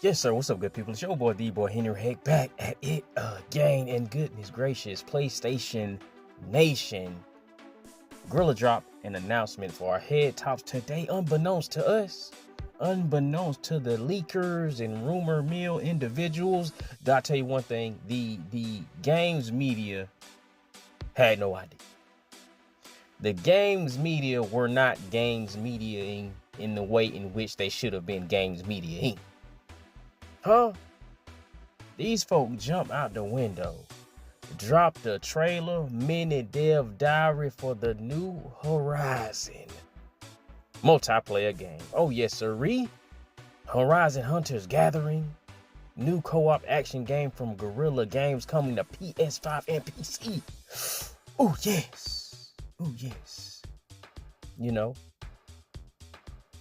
Yes, sir. What's up, good people? It's your boy, D-Boy Henry Heck, back at it again. And goodness gracious, PlayStation Nation Gorilla dropped an announcement for our head tops today, unbeknownst to us, unbeknownst to the leakers and rumor mill individuals. Gotta tell you one thing, the games media had no idea. The games media were not games mediaing in the way in which they should have been games mediaing. Huh? These folk jump out the window, drop the trailer, mini dev diary for the new Horizon multiplayer game. Oh yes, sirree. Horizon Hunters Gathering, new co-op action game from Guerrilla Games coming to PS5 and PC. Oh yes. Oh yes. You know,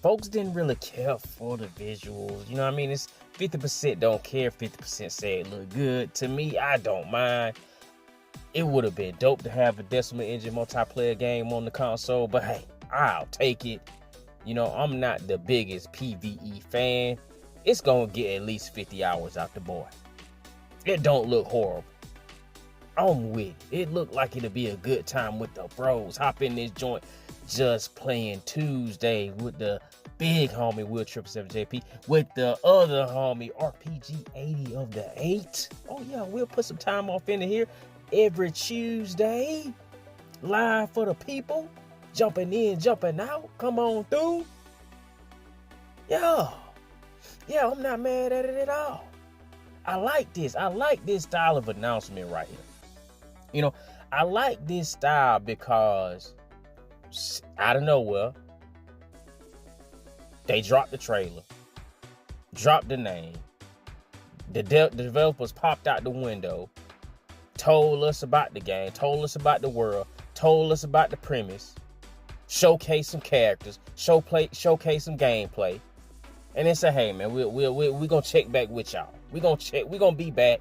folks didn't really care for the visuals. You know what I mean? It's 50% don't care, 50% say it look good. To me, I don't mind. It would have been dope to have a Decimal Engine multiplayer game on the console, but hey, I'll take it. You know, I'm not the biggest PvE fan. It's gonna get at least 50 hours out the boy. It don't look horrible. I'm with it. It looked like it'll be a good time with the bros. Hop in this joint, just playing Tuesday with the big homie Will 777JP, with the other homie RPG 80 of the 8. Oh yeah, we'll put some time off into here every Tuesday, live for the people, jumping in, jumping out. Come on through. Yeah, I'm not mad at it at all. I like this. I like this style of announcement right here. You know, I like this style because out of nowhere, they dropped the trailer, dropped the name, the developers popped out the window, told us about the game, told us about the world, told us about the premise, showcase some characters, showcase some gameplay, and then say, hey man, we're gonna check back with y'all. We're gonna be back.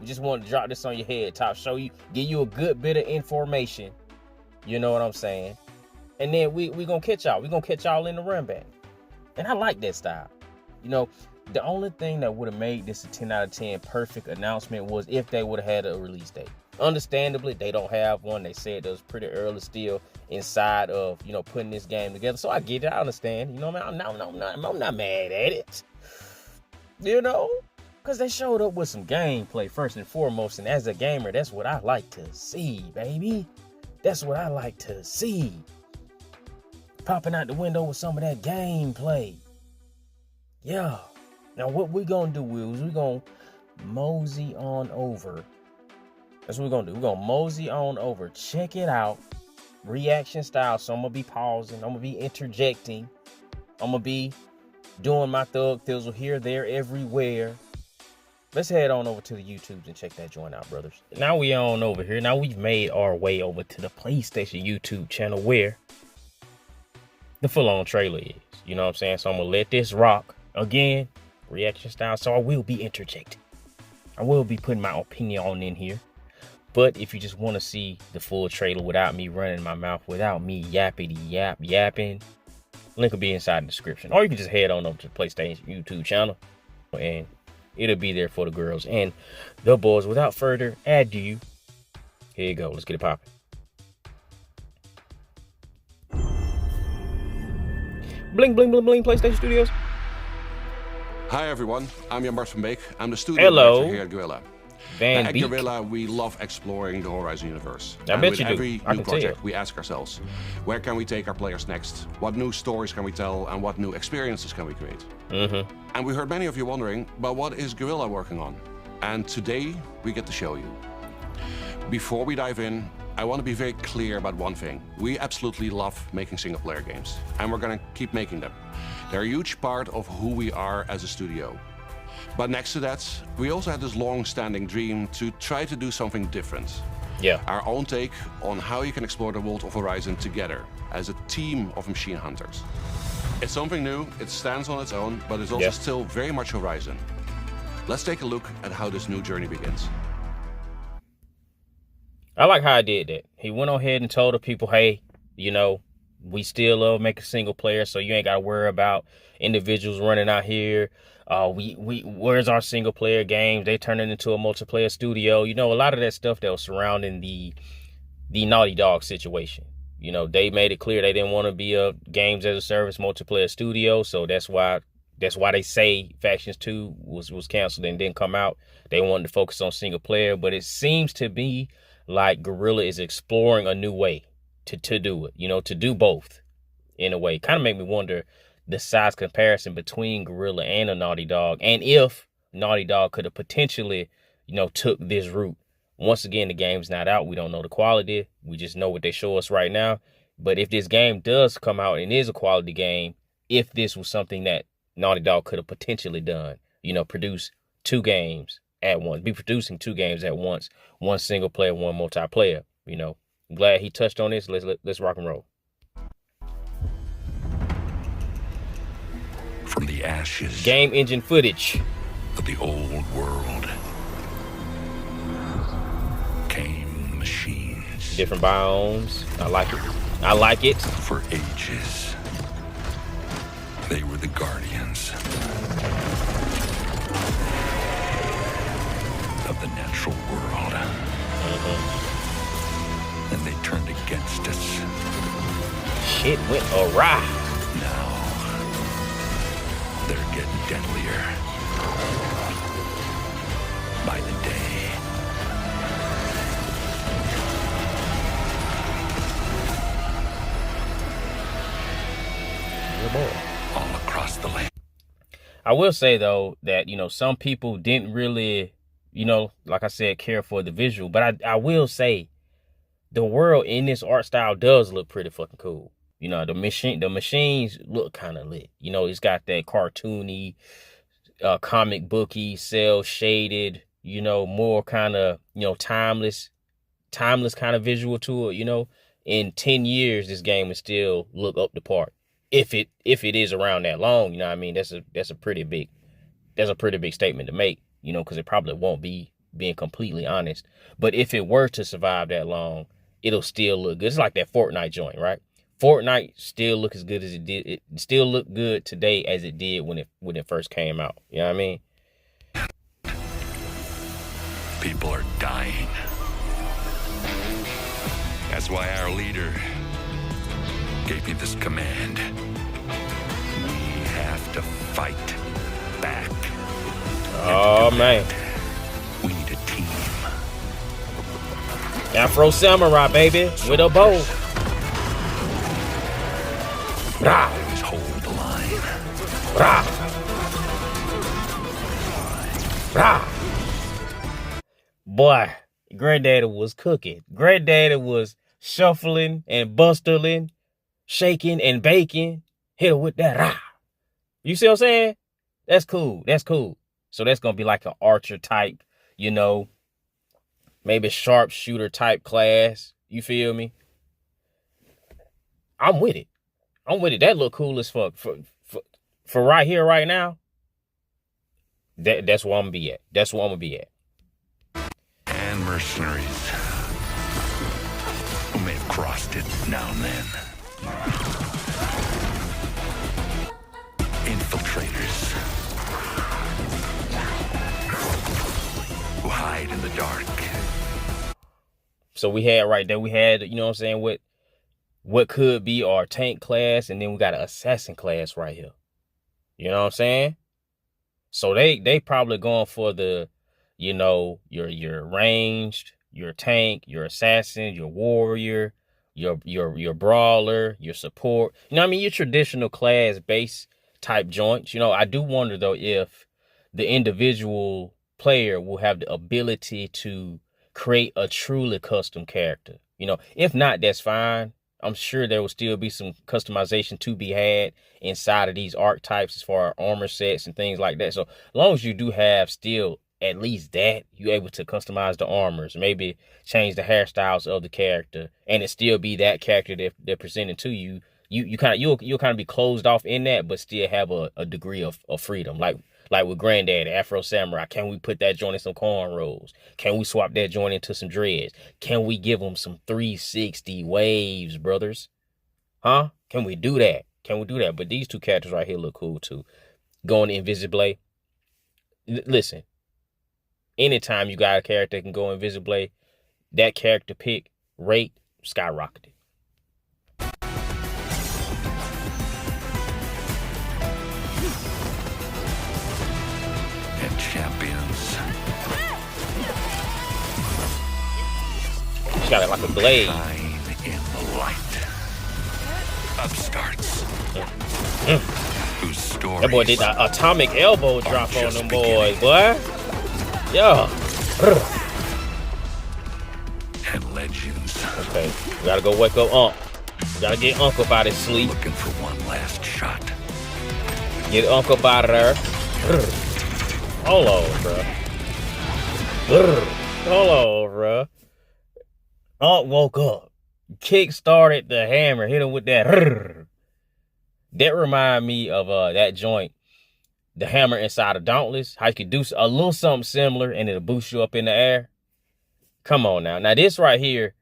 We just want to drop this on your head top, show you, give you a good bit of information. You know what I'm saying? And then we gonna catch y'all. We're gonna catch y'all in the run back. And I like that style. You know, the only thing that would have made this a 10 out of 10 perfect announcement was if they would have had a release date. Understandably, they don't have one. They said it was pretty early still inside of, you know, putting this game together. So I get it. I understand. You know, man, I'm not mad at it. You know, because they showed up with some gameplay first and foremost. And as a gamer, that's what I like to see, baby. That's what I like to see. Popping out the window with some of that gameplay. Yeah. Now what we gonna do is we gonna mosey on over. That's what we're gonna do. We're gonna mosey on over. Check it out. Reaction style. So I'm gonna be pausing. I'm gonna be interjecting. I'm gonna be doing my thug thizzle here, there, everywhere. Let's head on over to the YouTubes and check that joint out, brothers. Now we on over here. Now we've made our way over to the PlayStation YouTube channel where the full-on trailer is. You know what I'm saying? So I'm gonna let this rock again, reaction style. So I will be interjecting. I will be putting my opinion on in here. But if you just want to see the full trailer without me running my mouth, without me yapping, link will be inside the description. Or you can just head on over to the PlayStation YouTube channel and it'll be there for the girls and the boys. Without further ado, here you go. Let's get it popping. Bling, bling, bling, bling, PlayStation Studios. Hi everyone, I'm Jan Bart van Beek. I'm the studio director here at Guerrilla. At Guerrilla, we love exploring the Horizon universe. I bet you do. Every new project, we ask ourselves, where can we take our players next? What new stories can we tell and what new experiences can we create? And we heard many of you wondering, but what is Guerrilla working on? And today, we get to show you. Before we dive in, I want to be very clear about one thing. We absolutely love making single-player games, and we're going to keep making them. They're a huge part of who we are as a studio. But next to that, we also had this long-standing dream to try to do something different. Yeah. Our own take on how you can explore the world of Horizon together as a team of machine hunters. It's something new, it stands on its own, but it's also still very much Horizon. Let's take a look at how this new journey begins. I like how I did that. He went ahead and told the people, hey, you know, We still love making single player, so you ain't got to worry about individuals running out here. Where's our single player games? They turn it into a multiplayer studio. You know, a lot of that stuff that was surrounding the Naughty Dog situation. You know, they made it clear they didn't want to be a games as a service multiplayer studio, so that's why they say Factions 2 was canceled and didn't come out. They wanted to focus on single player, but it seems to be like Guerrilla is exploring a new way to do it, you know, to do both in a way. Kind of make me wonder the size comparison between Guerrilla and a Naughty Dog, and if Naughty Dog could have potentially, you know, took this route. Once again, the game's not out. We don't know the quality. We just know what they show us right now. But if this game does come out and is a quality game, if this was something that Naughty Dog could have potentially done, you know, produce 2 games at once, be producing 2 games at once, one single player, one multiplayer, you know. I'm glad he touched on this. Let's rock and roll. From the ashes. Game engine footage of the old world came the machines. Different biomes. I like it. I like it. For ages, they were the guardians of the natural world. And they turned against us. Shit went awry. Now, they're getting deadlier by the day. Good boy. All across the land. I will say, though, that, you know, some people didn't really, you know, like I said, care for the visual. But I will say, the world in this art style does look pretty fucking cool. You know, the machines look kind of lit. You know, it's got that cartoony, comic booky, cell shaded, you know, more kind of, you know, timeless kind of visual to it. You know, in 10 years, this game will still look up the part. If it is around that long, you know what I mean? That's a pretty big statement to make, you know, because it probably won't be, being completely honest. But if it were to survive that long, it'll still look good. It's like that Fortnite joint, right? Fortnite still look as good as it did. It still look good today as it did when it first came out. You know what I mean? People are dying. That's why our leader gave me this command. We have to fight back. Oh, man. We need a team. Afro Samurai, baby, with a bow. Rah. Always hold the line. Rah. Rah. Boy, Granddaddy was cooking. Granddaddy was shuffling and bustling, shaking and baking. Hit her with that rah. You see what I'm saying? That's cool. That's cool. So that's going to be like an archer type, you know, maybe sharpshooter type class. You feel me? I'm with it. That look cool as fuck. For right here, right now, that's where I'm going to be at. That's where I'm going to be at. And mercenaries who may have crossed it now and then. Infiltrators who hide in the dark. So we had right there, you know what I'm saying, what could be our tank class, and then we got an assassin class right here. You know what I'm saying? So they probably going for the, you know, your ranged, your tank, your assassin, your warrior, your brawler, your support. You know what I mean? Your traditional class base type joints. You know, I do wonder though if the individual player will have the ability to create a truly custom character. You know, if not, that's fine. I'm sure there will still be some customization to be had inside of these archetypes as far as armor sets and things like that. So as long as you do have still at least that, you're able to customize the armors, maybe change the hairstyles of the character, and it still be that character that they're presenting to you. You'll kind of be closed off in that, but still have a degree of freedom. Like with Granddaddy, Afro Samurai, can we put that joint in some cornrows? Can we swap that joint into some dreads? Can we give them some 360 waves, brothers? Huh? Can we do that? Can we do that? But these two characters right here look cool too. Going invisibly. Listen, anytime you got a character that can go invisibly, that character pick rate skyrocketed. And champions. She got it like a blade. Shine in the light. Upstarts. Whose story? That boy did the atomic elbow drop on them boys, boy. Yeah. And legends. Okay, we gotta go wake up Unc. We gotta get Unc up out of his sleep. Looking for one last shot. Get Unc up out of there. Hold on, bro. Hold on, bro. Unc woke up. Kick started the hammer. Hit him with that. That remind me of that joint, the hammer inside of Dauntless. How you could do a little something similar and it'll boost you up in the air. Come on now. Now this right here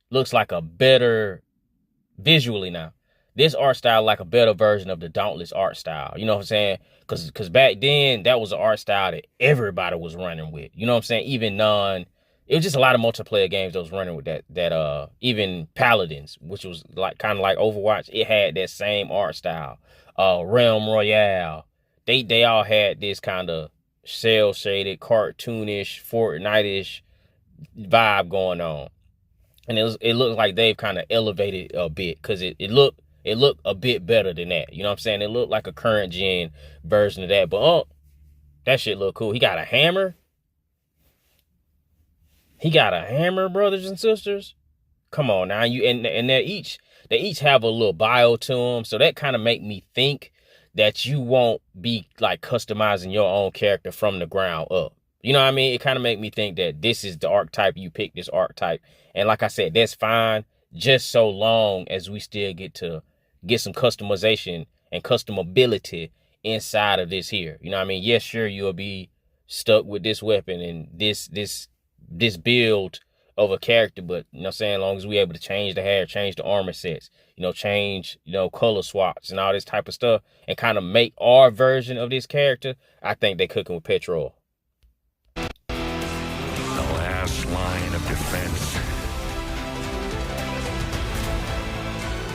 looks like a better, visually now, this art style like a better version of the Dauntless art style. You know what I'm saying? Because back then, that was an art style that everybody was running with. You know what I'm saying? It was just a lot of multiplayer games that was running with that even Paladins, which was like kind of like Overwatch, it had that same art style. Realm Royale, they all had this kind of cel shaded, cartoonish, Fortnite-ish vibe going on. And it looked like they've kind of elevated a bit, because it looked a bit better than that. You know what I'm saying? It looked like a current gen version of that. But that shit look cool. He got a hammer. He got a hammer, brothers and sisters. Come on now. And they each have a little bio to them. So that kind of make me think that you won't be like customizing your own character from the ground up. You know what I mean? It kind of make me think that this is the archetype, you pick this archetype. And like I said, that's fine, just so long as we still get some customization and customability inside of this here. You know what I mean? Yes, sure, you'll be stuck with this weapon and this build of a character, but you know what I'm saying, as long as we able to change the hair, change the armor sets, change, color swaps and all this type of stuff and kind of make our version of this character, I think they cooking with petrol. The last line of defense.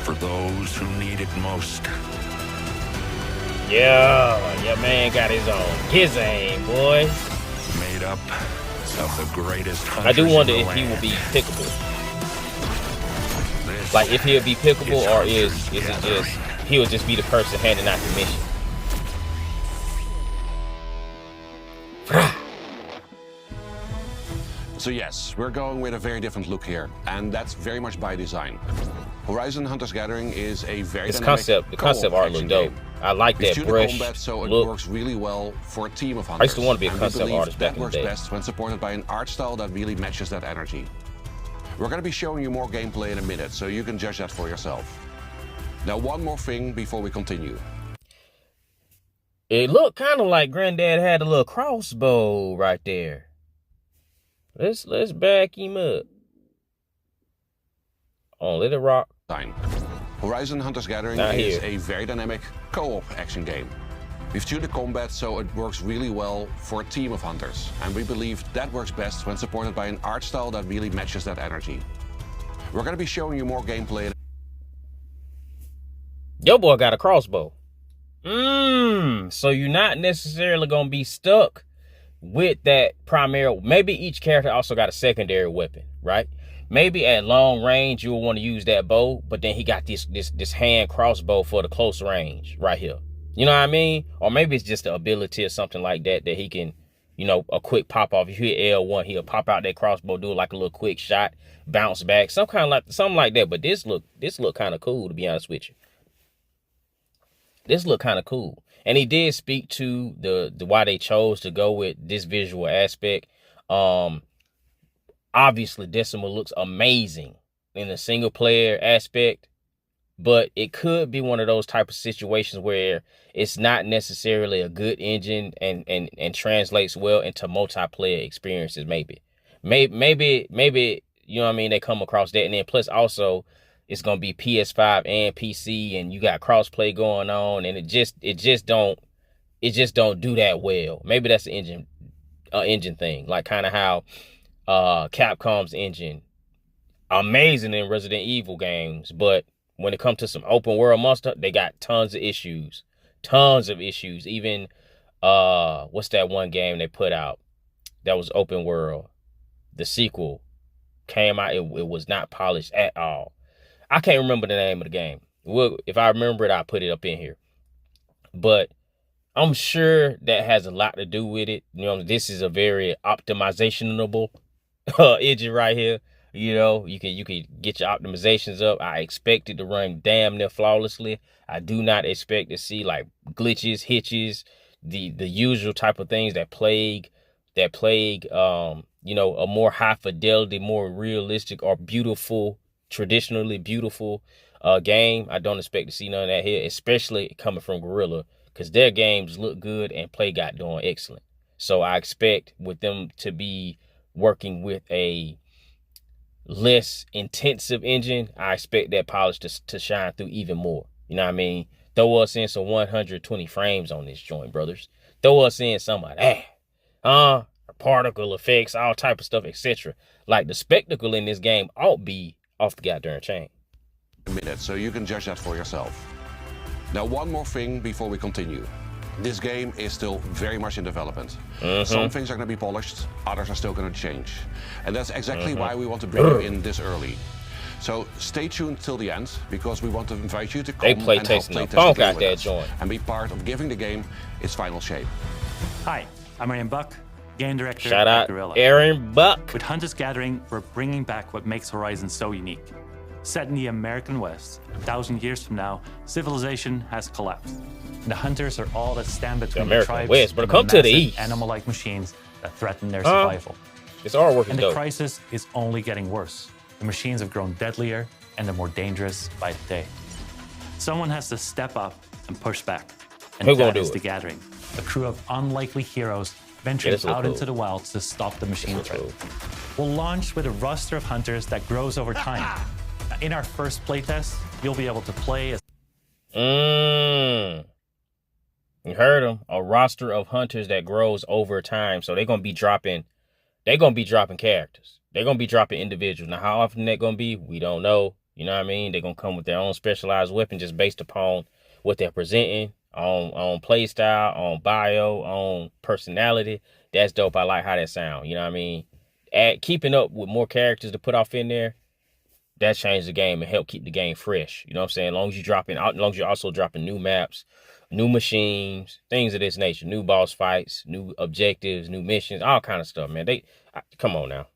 For those who need it most. Yeah, your man got his aim, boy. Made up of the greatest hunters. I do wonder if he will be pickable. Like if he'll be pickable, or is it just he'll just be the person handing out the mission. So yes, we're going with a very different look here, and that's very much by design. Horizon Hunter's Gathering is a very dynamic the concept art look dope. I like that brush combat, so it look. Works really well for a team of hunters. I used to want to be a concept artist back in the day. That works best when supported by an art style that really matches that energy. We're going to be showing you more gameplay in a minute, so you can judge that for yourself. Now, one more thing before we continue. It looked kind of like Granddad had a little crossbow right there. Let's back him up. Oh, let it rock. Horizon Hunter's Gathering is a very dynamic co-op action game. We've tuned the combat so it works really well for a team of hunters, and we believe that works best when supported by an art style that really matches that energy. We're going to be showing you more gameplay. Yo boy got a crossbow. So you're not necessarily going to be stuck with that primary. Maybe each character also got a secondary weapon, right? Maybe at long range you'll want to use that bow, but then he got this hand crossbow for the close range right here. You know what I mean? Or maybe it's just the ability or something like that he can, a quick pop off. If you hit L1, he'll pop out that crossbow, do like a little quick shot, bounce back, something like that. But this look kind of cool, to be honest with you. This look kind of cool. And he did speak to the why they chose to go with this visual aspect. Obviously, Decimal looks amazing in the single player aspect, but it could be one of those type of situations where it's not necessarily a good engine and translates well into multiplayer experiences. Maybe, you know what I mean? They come across that. And then plus also it's gonna be PS5 and PC, and you got crossplay going on, and it just don't do that well. Maybe that's the engine thing, like kind of how Capcom's engine amazing in Resident Evil games, but when it comes to some open world monster, they got tons of issues. Even what's that one game they put out that was open world? The sequel came out, it was not polished at all. I can't remember the name of the game. Well, if I remember it, I'll put it up in here. But I'm sure that has a lot to do with it. You know, this is a very optimizationable engine right here. You know, you can get your optimizations up. I expect it to run damn near flawlessly. I do not expect to see like glitches, hitches, the usual type of things that plague you know, a more high fidelity, more realistic or beautiful, traditionally beautiful game. I don't expect to see none of that here, especially coming from Guerrilla, because their games look good and play got doing excellent. So I expect with them to be working with a less intensive engine, I expect that polish to shine through even more. You know what I mean? Throw us in some 120 frames on this joint, brothers. Throw us in some of that. Particle effects, all type of stuff, etc. Like the spectacle in this game ought be off the goddamn chain. A minute, so you can judge that for yourself. Now, one more thing before we continue. This game is still very much in development. Some things are going to be polished, others are still going to change. And that's exactly why we want to bring you in this early. So stay tuned till the end, because we want to invite you to come and help play test the game with us and be part of giving the game its final shape. Hi, I'm Aaron Buck, game director Shout at out Guerrilla. Aaron Buck. With Hunters Gathering, we're bringing back what makes Horizon so unique. Set in the American West, 1,000 years from now, civilization has collapsed. The hunters are all that stand between the tribes West, but and come the to the east. animal-like machines that threaten their survival. It's our work. And the crisis is only getting worse. The machines have grown deadlier and they're more dangerous by the day. Someone has to step up and push back. And Who's gonna that do is it? The Gathering, a crew of unlikely heroes venturing out into the wilds to stop the machine threat. We'll launch with a roster of hunters that grows over time. In our first playtest, you'll be able to play as... You heard them. A roster of hunters that grows over time. So they're gonna be dropping characters. They're gonna be dropping individuals. Now, how often they're gonna be, we don't know. You know what I mean? They're gonna come with their own specialized weapon just based upon what they're presenting, on play style, on bio, on personality. That's dope. I like how that sound. You know what I mean? Keeping up with more characters to put off in there, that changed the game and help keep the game fresh. You know what I'm saying? As long as you're also dropping new maps, new machines, things of this nature, new boss fights, new objectives, new missions, all kind of stuff, man. Come on now.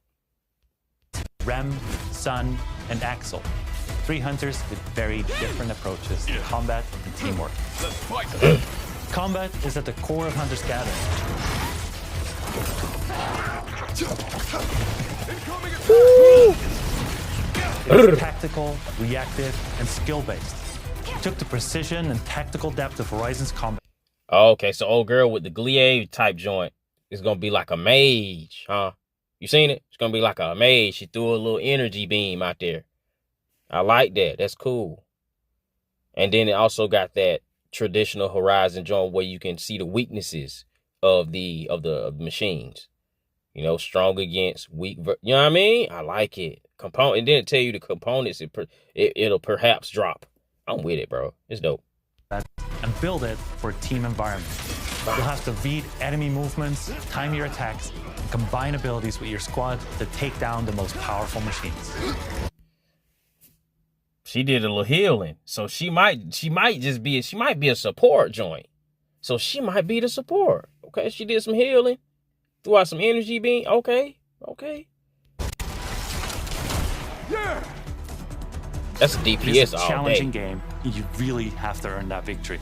Rem, Sun, and Axel. 3 hunters with very different approaches to combat and teamwork. Combat is at the core of Hunters Gathering. It's tactical, reactive, and skill-based. It took the precision and tactical depth of Horizon's combat. Okay, so old girl with the Gliade type joint is gonna be like a mage, huh? You seen it? It's gonna be like a mage. She threw a little energy beam out there. I like that. That's cool. And then it also got that traditional Horizon joint where you can see the weaknesses of the machines. You know, strong against weak. You know what I mean? I like it. It didn't tell you the components. It'll perhaps drop. I'm with it, bro. It's dope. And build it for a team environment. You'll have to read enemy movements, time your attacks, and combine abilities with your squad to take down the most powerful machines. She did a little healing, so she might be a support joint. So she might be the support. Okay, she did some healing, threw out some energy beam. Okay. Yeah. That's a DPS It's a all challenging day. game. You really have to earn that victory.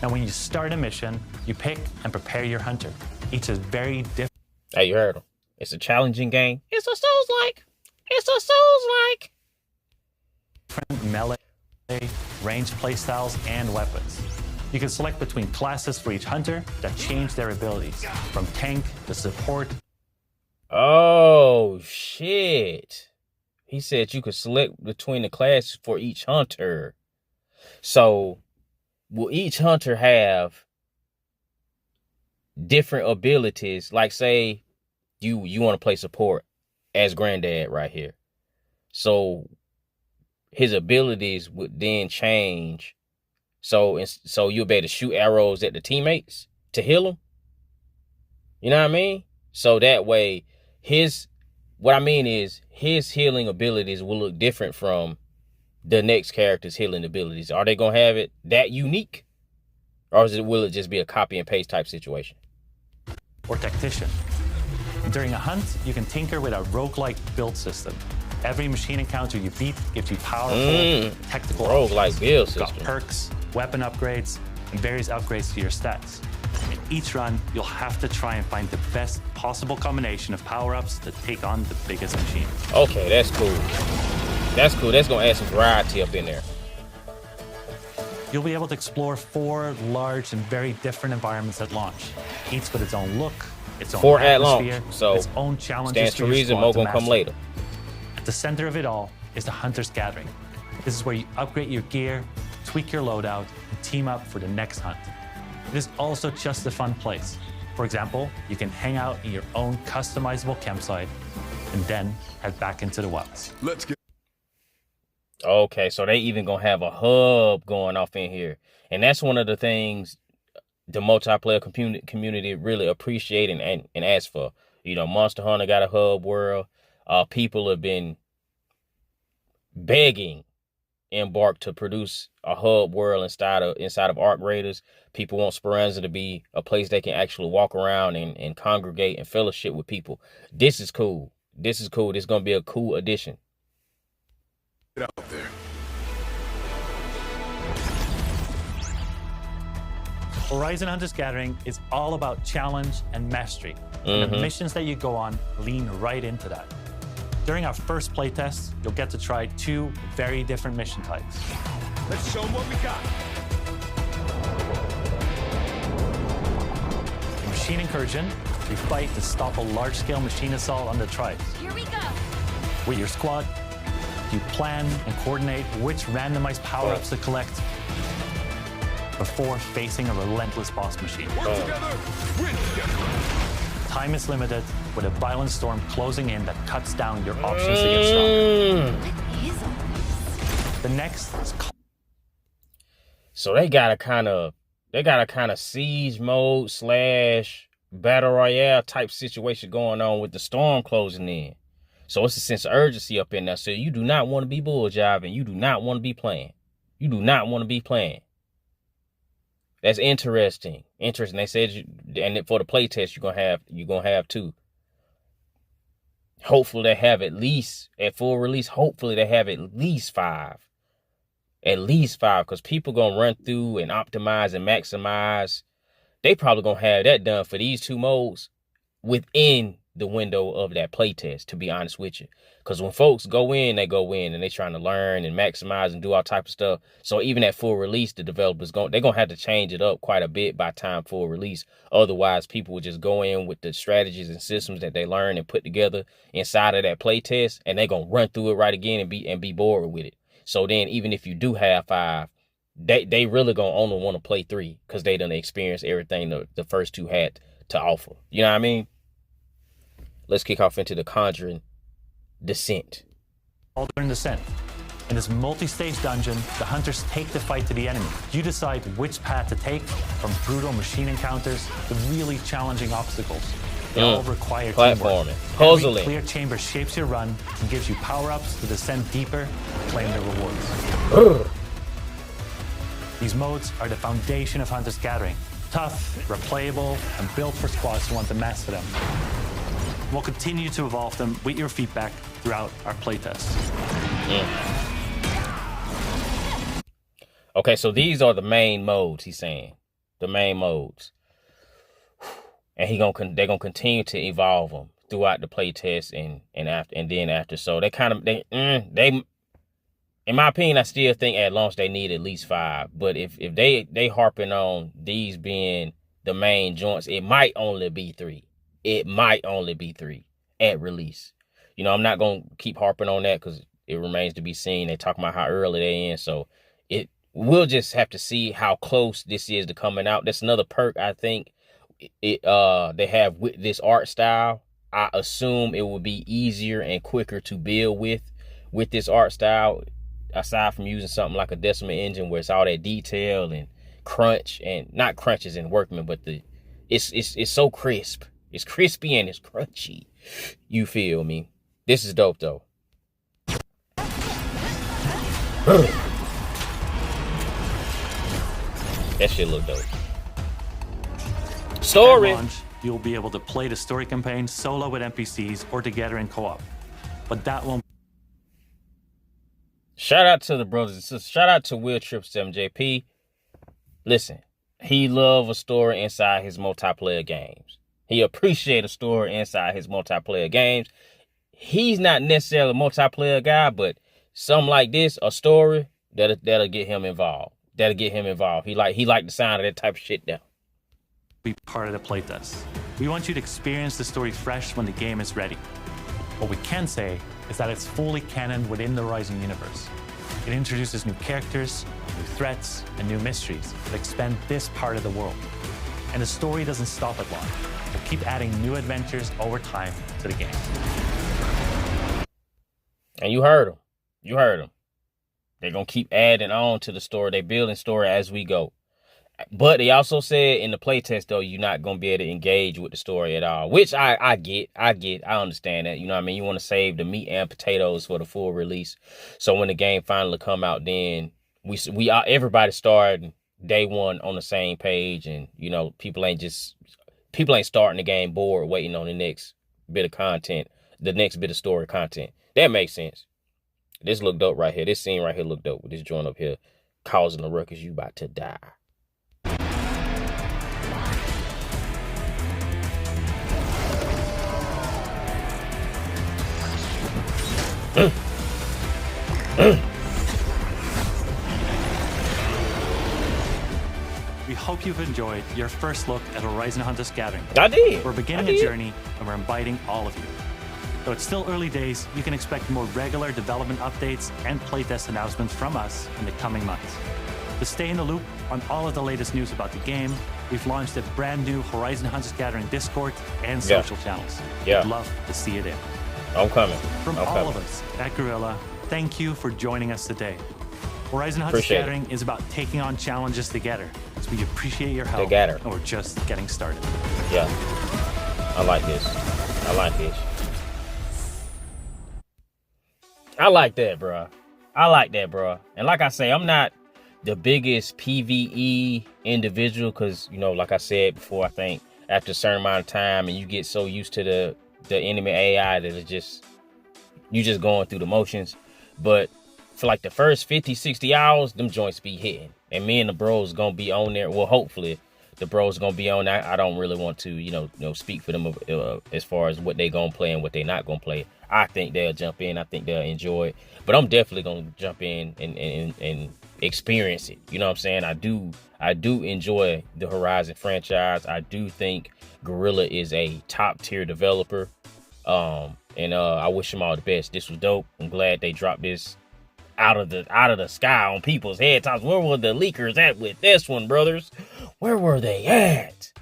Now, when you start a mission, you pick and prepare your hunter. Each is very different. Hey, you heard him. It's a challenging game. It's a Souls-like. Melee, range playstyles, and weapons. You can select between classes for each hunter that change their abilities, from tank to support. Oh, shit. He said you could select between the classes for each hunter. So will each hunter have different abilities? Like say you want to play support as Granddad right here. So his abilities would then change. So you'll be able to shoot arrows at the teammates to heal them. You know what I mean? So that way his healing abilities will look different from the next character's healing abilities. Are they going to have it that unique? Or will it just be a copy and paste type situation? Or tactician. During a hunt, you can tinker with a roguelike build system. Every machine encounter you beat gives you powerful, tactical roguelike build system. Got perks, weapon upgrades, and various upgrades to your stats. In each run, you'll have to try and find the best possible combination of power-ups to take on the biggest machine. Okay, that's cool. That's cool. That's going to add some variety up in there. You'll be able to explore 4 large and very different environments at launch, each with its own look, its own 4 at atmosphere, launch. So its own challenges stands to reason more gonna come later. At the center of it all is the Hunter's Gathering. This is where you upgrade your gear, tweak your loadout, and team up for the next hunt. It is also just a fun place. For example, you can hang out in your own customizable campsite and then head back into the wilds. Let's get. Okay, so they even gonna have a hub going off in here. And that's one of the things the multiplayer community really appreciate and ask for. You know, Monster Hunter got a hub world. People have been begging Embark to produce a hub world inside of Arc Raiders. People want Speranza to be a place they can actually walk around and congregate and fellowship with people. This is cool. This is cool. This is gonna be a cool addition. Get out there. Horizon Hunter's Gathering is all about challenge and mastery. And the missions that you go on lean right into that. During our first playtest, you'll get to try 2 very different mission types. Let's show them what we got. In Machine Incursion, you fight to stop a large-scale machine assault on the tribes. Here we go. With your squad, you plan and coordinate which randomized power-ups to collect before facing a relentless boss machine. Work together, win together. Time is limited, with a violent storm closing in that cuts down your options to get stronger. What is all this? The next is So they got a kind of siege mode / battle royale type situation going on with the storm closing in. So it's a sense of urgency up in there. So you do not want to be bull jiving. You do not want to be playing. You do not want to be playing. That's interesting. Interesting. They said and for the playtest you're gonna have 2. Hopefully they have at least at full release. Hopefully they have at least 5. At least 5, because people gonna run through and optimize and maximize. They probably gonna have that done for these 2 modes within the window of that playtest, to be honest with you. Because when folks go in, they go in and they trying to learn and maximize and do all type of stuff. So even at full release, the developers they're gonna have to change it up quite a bit by time full release. Otherwise, people will just go in with the strategies and systems that they learn and put together inside of that playtest, and they're gonna run through it right again and be bored with it. So then, even if you do have 5, they really gonna only want to play 3 because they done experienced everything the first 2 had to offer. You know what I mean? Let's kick off into the Conjuring Descent. Aldern Descent. In this multi-stage dungeon, the hunters take the fight to the enemy. You decide which path to take, from brutal machine encounters to really challenging obstacles. They all require platforming, puzzling. Every clear chamber shapes your run and gives you power-ups to descend deeper and claim the rewards. These modes are the foundation of Hunter's Gathering. Tough, replayable, and built for squads who want to master them. We'll continue to evolve them with your feedback throughout our playtests. Okay, so these are the main modes, he's saying. The main modes. And they're gonna continue to evolve them throughout the playtest and then after. So they in my opinion, I still think at launch they need at least 5. But if they harping on these being the main joints, it might only be 3. It might only be 3 at release. You know, I'm not going to keep harping on that because it remains to be seen. They talk about how early they in. So we'll just have to see how close this is to coming out. That's another perk, I think, they have with this art style. I assume it will be easier and quicker to build with this art style, aside from using something like a Decima engine where it's all that detail and crunch, and not crunches in Workman, but it's so crisp. It's crispy and it's crunchy. You feel me? This is dope though. That shit look dope. Story. At launch, you'll be able to play the story campaign solo with NPCs or together in co-op. But that won't. Shout out to the brothers and sisters. Shout out to Will Trip 7JP. Listen, he love a story inside his multiplayer games. He appreciate a story inside his multiplayer games. He's not necessarily a multiplayer guy, but something like this, a story, that'll get him involved. That'll get him involved. He like the sound of that type of shit now. Be part of the playtest. We want you to experience the story fresh when the game is ready. What we can say is that it's fully canon within the Horizon universe. It introduces new characters, new threats, and new mysteries that expand this part of the world. And the story doesn't stop at launch. We'll keep adding new adventures over time to the game. And you heard them. You heard them. They're going to keep adding on to the story. They're building story as we go. But they also said in the playtest, though, you're not going to be able to engage with the story at all, which I get. I understand that. You know what I mean? You want to save the meat and potatoes for the full release. So when the game finally come out, then everybody started day one on the same page. And, you know, people ain't starting the game bored waiting on the next bit of content, the next bit of story content. That makes sense. This look dope right here. This scene right here look dope with this joint up here causing a ruckus. You about to die. We hope you've enjoyed your first look at Horizon Hunters Gathering. I did. We're beginning a journey, and we're inviting all of you. Though it's still early days, you can expect more regular development updates and playtest announcements from us in the coming months. To stay in the loop on all of the latest news about the game, we've launched a brand new Horizon Hunters Gathering Discord and social channels. Yeah. We'd love to see it in. I'm coming. From all of us at Gorilla, thank you for joining us today. Horizon Hunters Gathering is about taking on challenges together. So we appreciate your help. Together. And we're just getting started. Yeah. I like this. I like this. I like that, bro. I like that, bro. And like I say, I'm not the biggest PvE individual because, you know, like I said before, I think after a certain amount of time and you get so used to the enemy AI that you just going through the motions. But for like the first 50, 60 hours, them joints be hitting. And me and the bros gonna be on there. Well, hopefully the bros gonna be on that. I don't really want to, you know, speak for them as far as what they gonna play and what they not gonna play. I think they'll jump in. I think they'll enjoy it. But I'm definitely gonna jump in and experience it. You know what I'm saying? I do enjoy the Horizon franchise. I do think Gorilla is a top tier developer. And I wish them all the best. This was dope. I'm glad they dropped this out of the sky on people's head tops. Where were the leakers at with this one, brothers? Where were they at?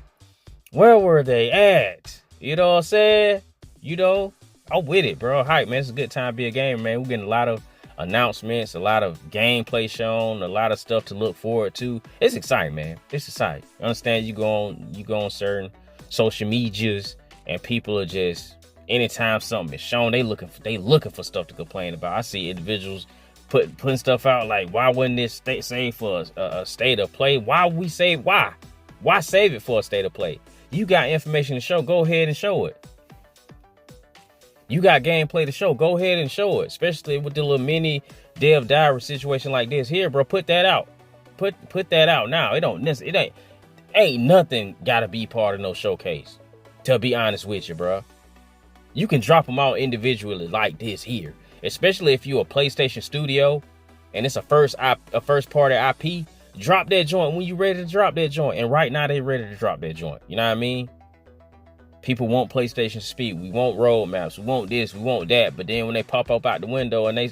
Where were they at? You know what I'm saying? You know, I'm with it, bro. Hype, man. It's a good time to be a gamer, man. We're getting a lot of announcements, a lot of gameplay shown, a lot of stuff to look forward to. It's exciting, man. It's exciting. You understand? You go on certain social medias and people are just, anytime something is shown, they looking for stuff to complain about. I see individuals putting stuff out like, why wouldn't this save for a state of play? Why we save? Why save it for a state of play? You got information to show, go ahead and show it. You got gameplay to show, go ahead and show it. Especially with the little mini dev diary situation like this here, bro. Put that out. Put that out now. Ain't nothing gotta be part of no showcase. To be honest with you, bro. You can drop them out individually like this here. Especially if you're a PlayStation studio and it's a first party IP, drop that joint when you're ready to drop that joint. And right now they ready to drop that joint. You know what I mean? People want PlayStation speed. We want roadmaps. We want this. We want that. But then when they pop up out the window and they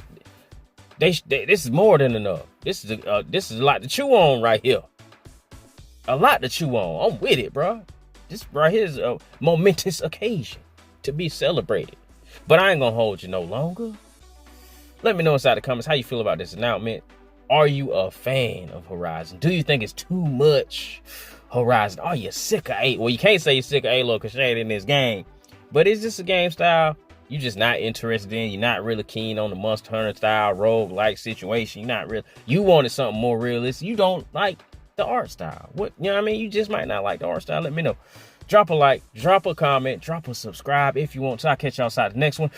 this is more than enough. This is a lot to chew on right here. A lot to chew on. I'm with it, bro. This right here is a momentous occasion to be celebrated. But I ain't gonna hold you no longer. Let me know inside the comments how you feel about this announcement. Are you a fan of Horizon? Do you think it's too much Horizon? Are you sick of Halo? Well, you can't say you're sick of Halo because she ain't in this game. But is this a game style you just not interested in? You're not really keen on the Monster Hunter style roguelike situation. You're not really. You wanted something more realistic. You don't like the art style. What, you know what I mean? You just might not like the art style. Let me know. Drop a like, drop a comment, drop a subscribe if you want to. I'll catch y'all outside the next one.